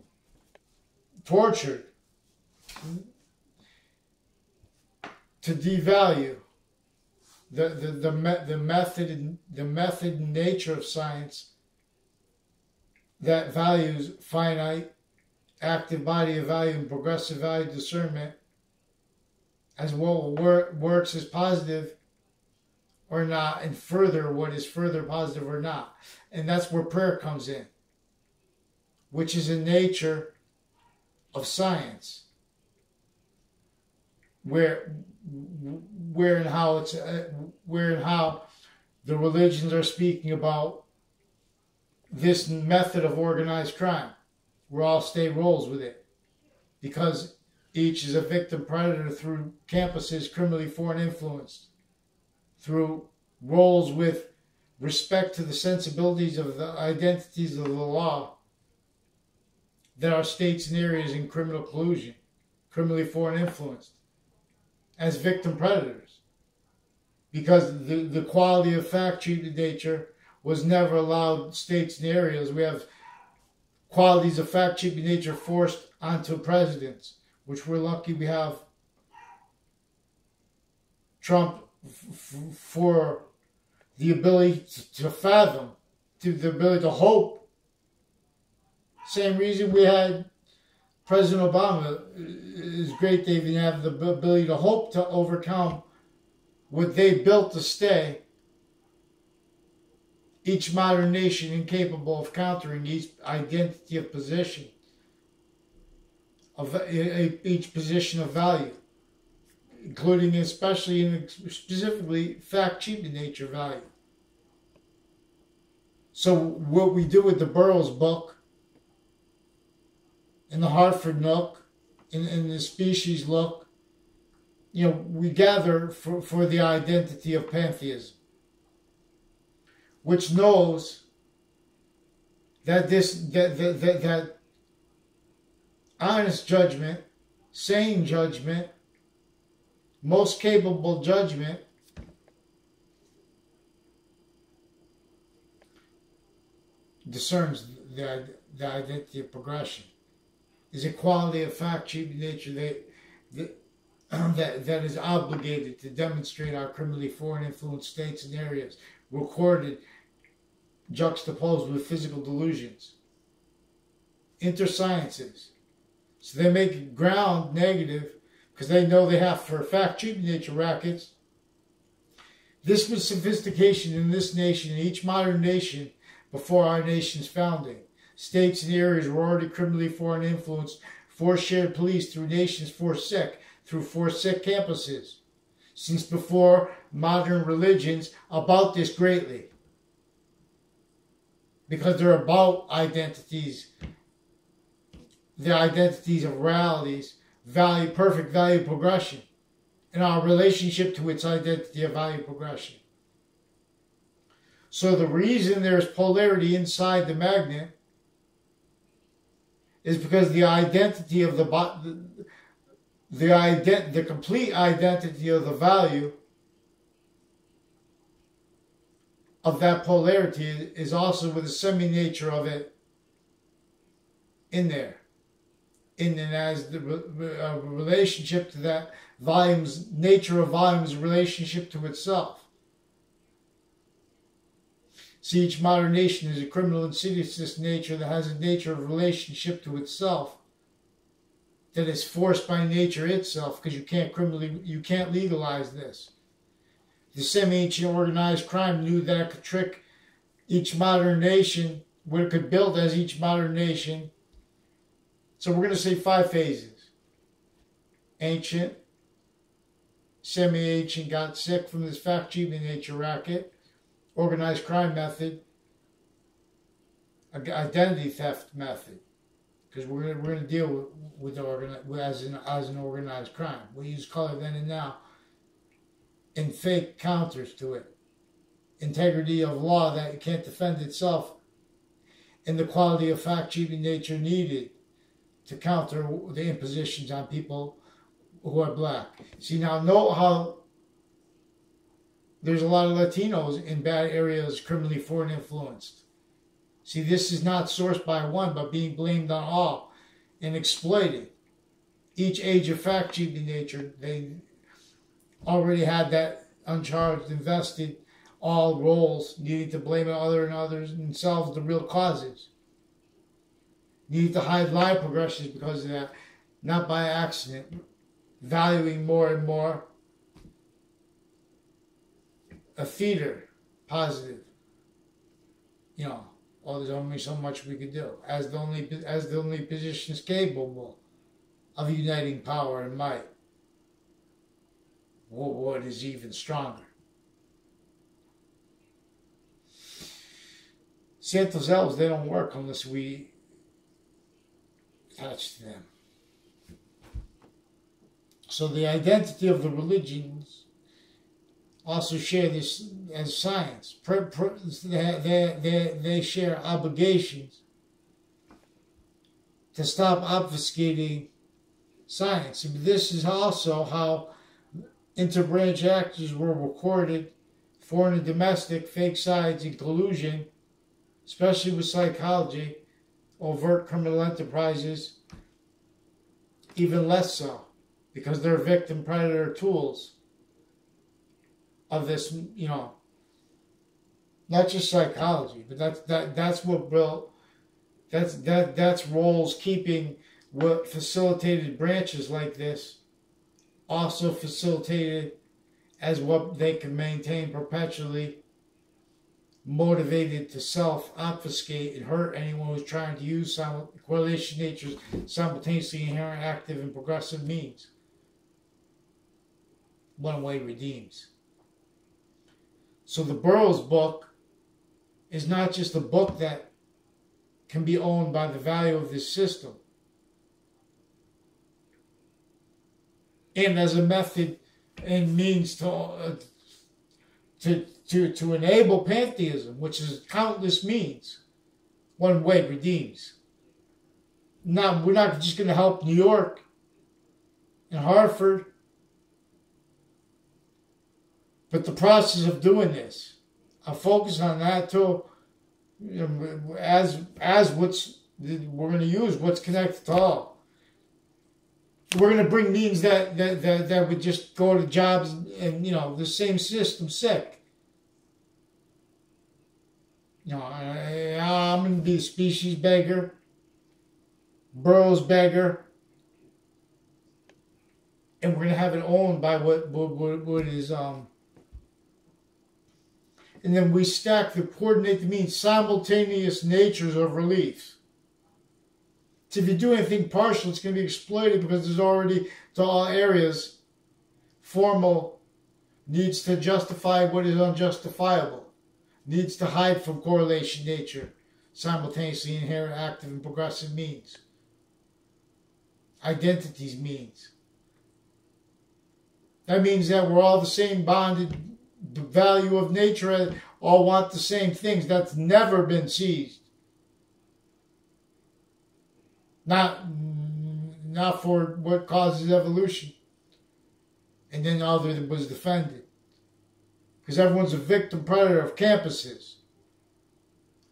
tortured, to devalue the method and nature of science that values finite, active body of value and progressive value discernment, as well works as positive or not, and further what is further positive or not. And that's where prayer comes in, which is a nature of science, where and how the religions are speaking about this method of organized crime, where all state rolls with it, because each is a victim predator through campuses criminally foreign influenced, through roles with respect to the sensibilities of the identities of the law that are states and areas in criminal collusion, criminally foreign influenced, as victim predators. Because the quality of fact-treated nature was never allowed states and areas. We have qualities of fact-treated nature forced onto presidents, which we're lucky we have Trump for the ability to fathom, to the ability to hope. Same reason we had President Obama. Is great they even have the ability to hope to overcome what they built to stay. Each modern nation incapable of countering each identity of position, of each position of value, including especially and specifically fact-treated nature value. So what we do with the Burroughs book, in the Hartford Nook, in the Species Look, we gather for the identity of pantheism, which knows that that honest judgment, sane judgment, most capable judgment discerns the identity of progression. Is a quality of fact-treated nature that is obligated to demonstrate our criminally foreign influenced states and areas, recorded, juxtaposed with physical delusions. Intersciences. So they make it ground negative because they know they have, for fact-treated nature rackets. This was sophistication in this nation, in each modern nation before our nation's founding. States and areas were already criminally foreign influenced, force shared police through nations force sick, through force sick campuses, since before modern religions about this greatly. Because they're about identities, the identities of realities, value, perfect value progression, and our relationship to its identity of value progression. So the reason there's polarity inside the magnet is because the identity of the complete identity of the value of that polarity is also with the semi-nature of it in there. And as the relationship to that volume's nature of volume's relationship to itself. See, each modern nation is a criminal insidious nature that has a nature of relationship to itself that is forced by nature itself, because you can't legalize this. The semi-ancient organized crime knew that it could trick each modern nation, what it could build as each modern nation. So we're going to say 5 phases. Ancient, semi-ancient got sick from this fact-treated nature racket, organized crime method, identity theft method, because we're going to deal with as an organized crime. We use color then and now, and fake counters to it. Integrity of law that it can't defend itself, in the quality of fact-keeping nature needed to counter the impositions on people who are black. See, now note how there's a lot of Latinos in bad areas, criminally foreign influenced. See, this is not sourced by one, but being blamed on all and exploited. Each age of fact-keeping nature, they already had that uncharged, invested, all roles, needing to blame other and others themselves the real causes. Needing to hide life progressions because of that, not by accident. Valuing more and more a theater, positive. You know, oh, there's only so much we could do. As the only positions capable of uniting power and might. What is even stronger? Santos elves, they don't work unless we attach to them. So the identity of the religions also share this as science. They share obligations to stop obfuscating science. And this is also how interbranch actors were recorded, foreign and domestic, fake sides and collusion, especially with psychology, overt criminal enterprises, even less so, because they're victim predator tools of this, you know, not just psychology, but that's what built, that's roles keeping what facilitated branches like this, also facilitated as what they can maintain perpetually, motivated to self-obfuscate and hurt anyone who's trying to use correlation natures simultaneously inherent, active, and progressive means. One way redeems. So the Burroughs book is not just a book that can be owned by the value of this system, and as a method and means to enable pantheism, which is countless means. One way redeems. Now, we're not just going to help New York and Hartford, but the process of doing this, I'll focus on that too, you know, as what's we're going to use what's connected to all. We're going to bring means that would just go to jobs and, you know, the same system sick. You know, I'm going to be a species beggar, Burroughs beggar, and we're going to have it owned by what is, and then we stack the coordinate the means simultaneous natures of reliefs. So if you do anything partial, it's going to be exploited because there's already, to all areas, formal needs to justify what is unjustifiable, needs to hide from correlation nature, simultaneously inherent, active, and progressive means. Identities means. That means that we're all the same bonded, the value of nature, all want the same things. That's never been seized. Not for what causes evolution. And then other than was defended. Because everyone's a victim predator of campuses.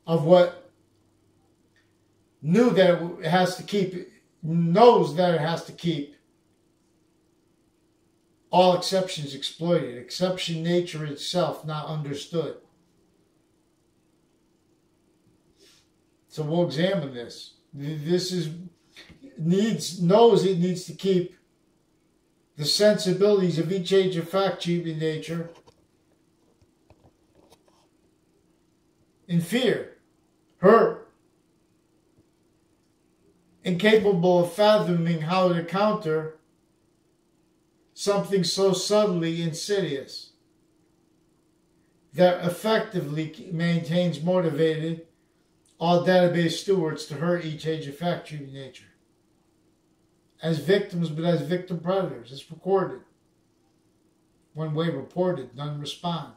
Of what knew that it has to keep, knows that it has to keep all exceptions exploited. Exception nature itself not understood. So we'll examine this. This is knows it needs to keep the sensibilities of each age of fact-keeping nature in fear, hurt, incapable of fathoming how to counter something so subtly insidious that effectively maintains motivated all database stewards to hurt each age of fact-keeping nature. As victims, but as victim predators. It's recorded. One way reported, none respond.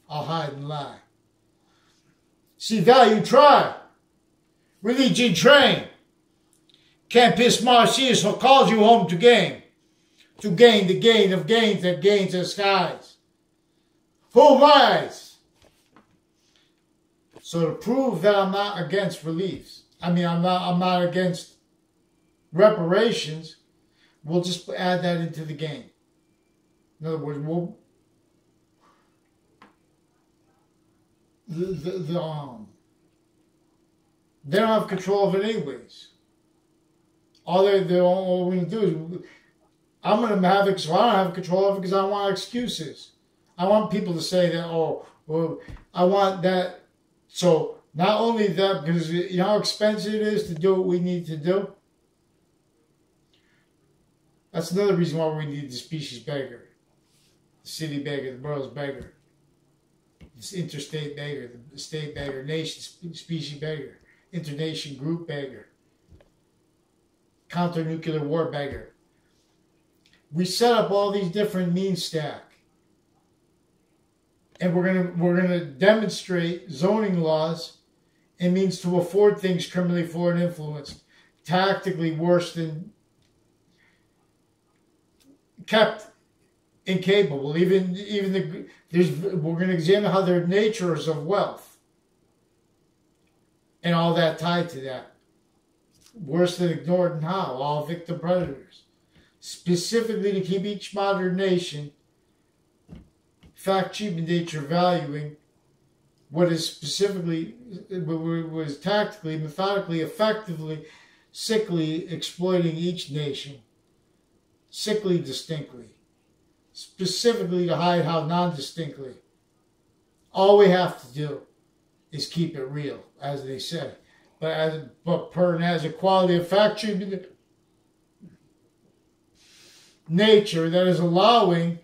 I'll hide and lie. See, value, try. Religion train. Campus Marcius who calls you home to gain. To gain the gain of gains that gains the skies. Who rise? So to prove that I'm not against reliefs, I'm not against reparations, we'll just add that into the game. In other words, they don't have control of it anyways. All we can do is, I'm going to have it, so I don't have control of it because I don't want excuses. I want people to say that, oh, well, I want that. So not only that, because you know how expensive it is to do what we need to do. That's another reason why we need the species beggar, the city beggar, the borough's beggar, this interstate beggar, the state beggar, nation species beggar, internation group beggar, counter-nuclear war beggar. We set up all these different means stack. And we're gonna demonstrate zoning laws and means to afford things criminally foreign influenced, tactically worse than kept incapable. We're gonna examine how their natures of wealth and all that tied to that. Worse than ignored and how, all victim predators. Specifically to keep each modern nation fact, cheap in nature, valuing what is specifically, was tactically, methodically, effectively, sickly exploiting each nation, sickly distinctly, specifically to hide how non-distinctly. All we have to do is keep it real, as they say. But per and as a quality of fact, cheap in nature that is allowing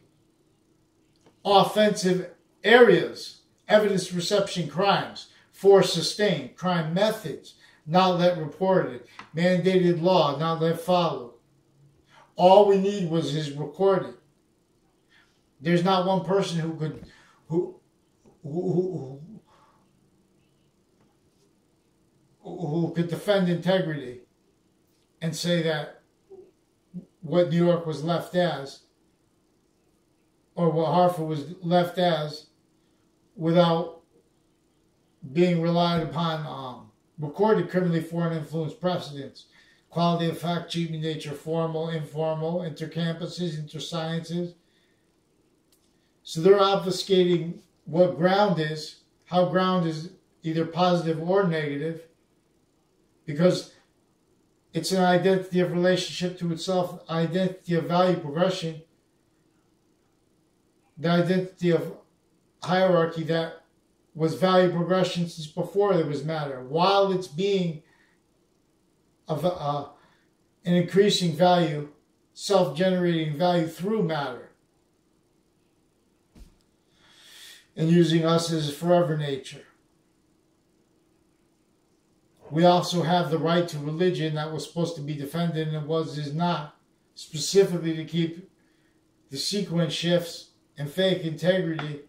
offensive areas, evidence reception crimes, force sustained, crime methods, not let reported, mandated law, not let followed. All we need was his recorded. There's not one person who could defend integrity and say that what New York was left as, or what Hartford was left as, without being relied upon recorded criminally foreign influence precedents, quality of fact, cheap in nature, formal, informal, intercampuses, intersciences. So they're obfuscating what ground is, how ground is either positive or negative, because it's an identity of relationship to itself, identity of value progression, the identity of hierarchy that was value progression since before there was matter, while it's being of an increasing value, self-generating value through matter, and using us as forever nature. We also have the right to religion that was supposed to be defended and is not, specifically to keep the sequence shifts and fake integrity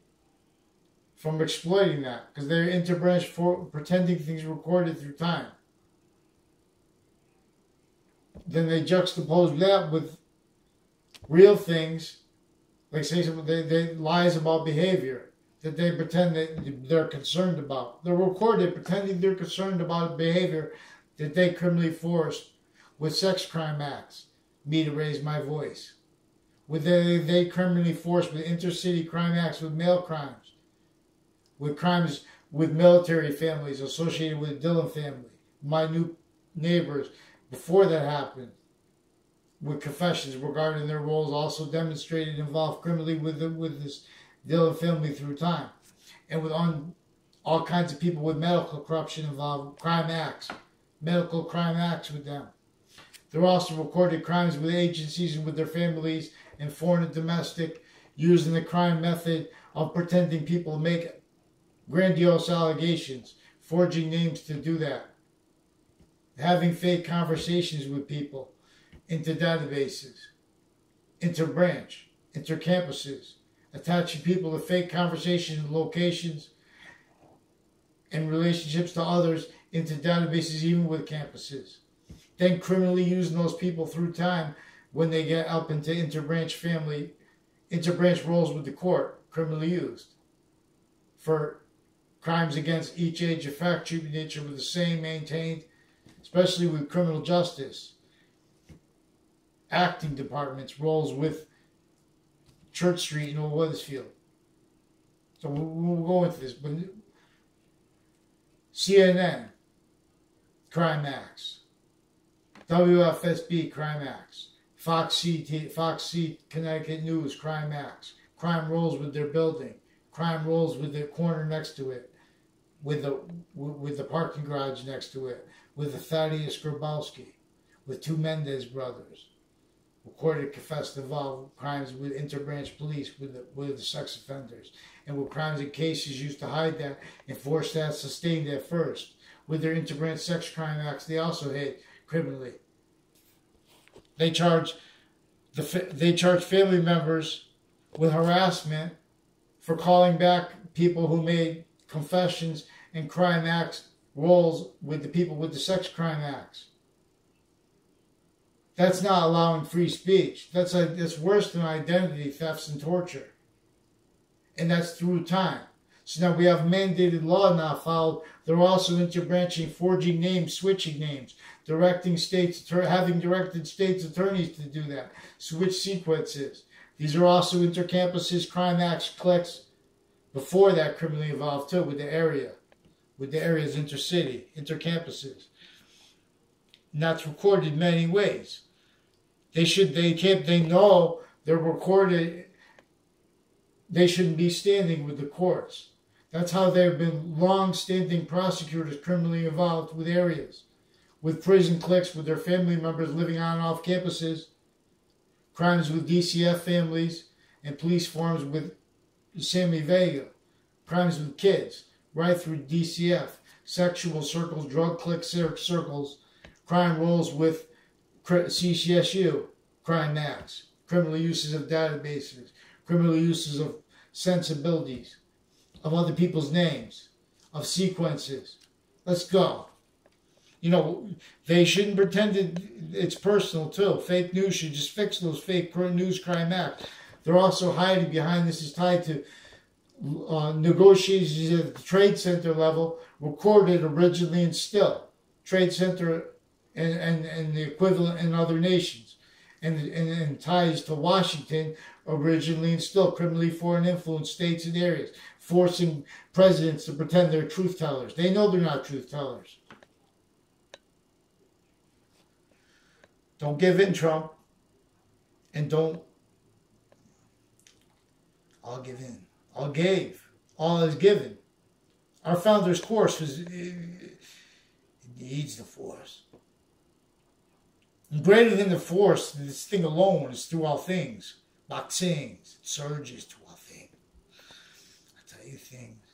from exploiting that, because they're interbranch for pretending things recorded through time. Then they juxtapose that with real things, like say something, they lies about behavior that they pretend that they're concerned about. They're recorded pretending they're concerned about behavior that they criminally forced with sex crime acts, me to raise my voice. With they criminally forced with intercity crime acts with male crimes, with crimes with military families associated with the Dillon family, my new neighbors, before that happened, with confessions regarding their roles also demonstrated involved criminally with this Dillon family through time, and with all kinds of people with medical corruption involved, crime acts, medical crime acts with them. There are also recorded crimes with agencies and with their families and foreign and domestic, using the crime method of pretending people make grandiose allegations, forging names to do that, having fake conversations with people into databases, interbranch, intercampuses, attaching people to fake conversations and locations and relationships to others into databases even with campuses. Then criminally using those people through time when they get up into interbranch roles with the court, criminally used for crimes against each age effect, treatment nature with the same maintained, especially with criminal justice. Acting departments, roles with Church Street and Old Weathersfield. So we'll go into this. But CNN, Crime Acts. WFSB, Crime Acts. Fox C, Connecticut News, Crime Acts. Crime roles with their building. Crime roles with the corner next to it. With the parking garage next to it. With the Thaddeus Grabowski. With two Mendez brothers. Recorded, confessed, involved crimes with interbranch police, with the sex offenders, and with crimes and cases used to hide that, enforce that, sustain that first. With their interbranch sex crime acts, they also hit criminally. They charge family members with harassment for calling back people who made confessions and crime acts roles with the people with the sex crime acts. That's not allowing free speech. That's worse than identity thefts and torture. And that's through time. So now we have mandated law now followed. They're also interbranching, forging names, switching names, having directed states attorneys to do that, switch sequences. These are also intercampuses, crime acts, clicks. Before that, criminally involved too, with the areas intercity, intercampuses. And that's recorded in many ways. They know they're recorded. They shouldn't be standing with the courts. That's how they've been long-standing prosecutors criminally involved with areas, with prison cliques, with their family members living on and off campuses, crimes with DCF families, and police forms with Sammy Vega, crimes with kids, right through DCF, sexual circles, drug clique circles, crime roles with CCSU, crime acts, criminal uses of databases, criminal uses of sensibilities, of other people's names, of sequences. Let's go. You know, they shouldn't pretend it's personal too. Fake news should just fix those fake news crime acts. They're also hiding behind this is tied to negotiations at the trade center level, recorded originally and still. Trade center and the equivalent in other nations, and ties to Washington originally and still, criminally foreign influence states and areas, forcing presidents to pretend they're truth tellers. They know they're not truth tellers. Don't give in, Trump, and don't. I'll give in. All gave. All is given. Our founder's course was. It needs the force. And greater than the force, this thing alone is through all things. Boxings, surges to all things. I tell you things.